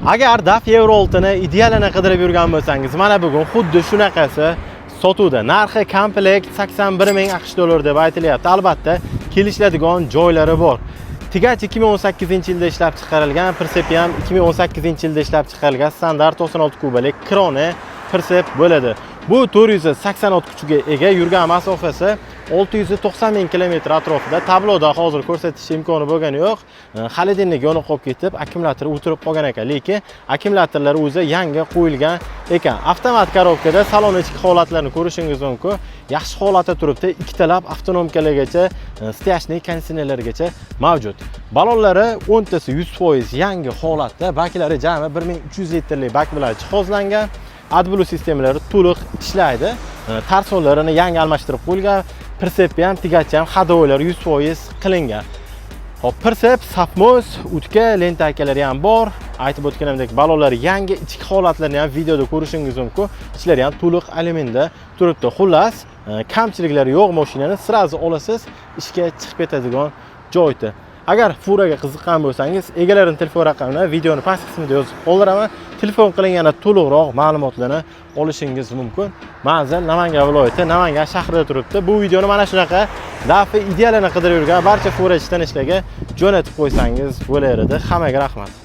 Agar DAF Euro 6ni idealini qidirib yurgan bo'lsangiz, mana bugun xuddi shunaqasi sotuvda. Narxi komplekt 81 ming AQSh dollar deb aytilyapti. Albatta, kelishiladigan joylari bor. Tigach 2018-yilda ishlab chiqarilgan, Persep ham 2018-yilda ishlab chiqarilgan standart 96 kubalik kroni Persep bo'ladi. Bu 486 kuchga ega, yurgan masofasi 690 ming kilometr atrofida. Tabloda hozir ko'rsatish imkoni bo'lgani yo'q. Xolodilnik yonib qolib ketib, akkumulyator o'tirib qolgan ekan, lekin akkumulyatorlar o'zi yangi qo'yilgan ekan. Avtomat korobkada salon ichki holatlarini ko'rishingiz mumkin. Yaxshi holatda turibdi. Ikkitalab avtonomkalargacha, stechnik konditsionerlargacha mavjud. Balonlari 10 tasi 100% yangi holatda, baklari jami 1300 litrli bak bilan jihozlangan. AdBlue sistemalari to'liq ishlaydi. Tarsonlarini yangi almashtirib qo'yilgan. Persep ham, Tigach ham hadovolar 100% qilingan. Hop, Persep, Sapmos, utka, lentaykalari ham bor. Aytib o'tganimdek, balonlari yangi, ichki holatlarini ham videoda ko'rishingiz mumkin. Ichlari ham to'liq alyuminda turibdi. Xullas, kamchiliklari yo'q mashinani sirazi olasiz, ishga chiqib ketadigan joyda. Agar furaga qiziqqan bo'lsangiz, egalarining telefon raqamini videoni past qismida yozib qoldiraman. Telefon qiling, yana to'liqroq ma'lumotlarni olishingiz mumkin. Manzil Namangan viloyati, Namangan shahrida turibdi. Bu videoni mana shunaqa DAF'i idealini qidirib yurgan barcha furachi tanishlarga jo'natib qo'ysangiz bo'lar edi. Hammaga rahmat.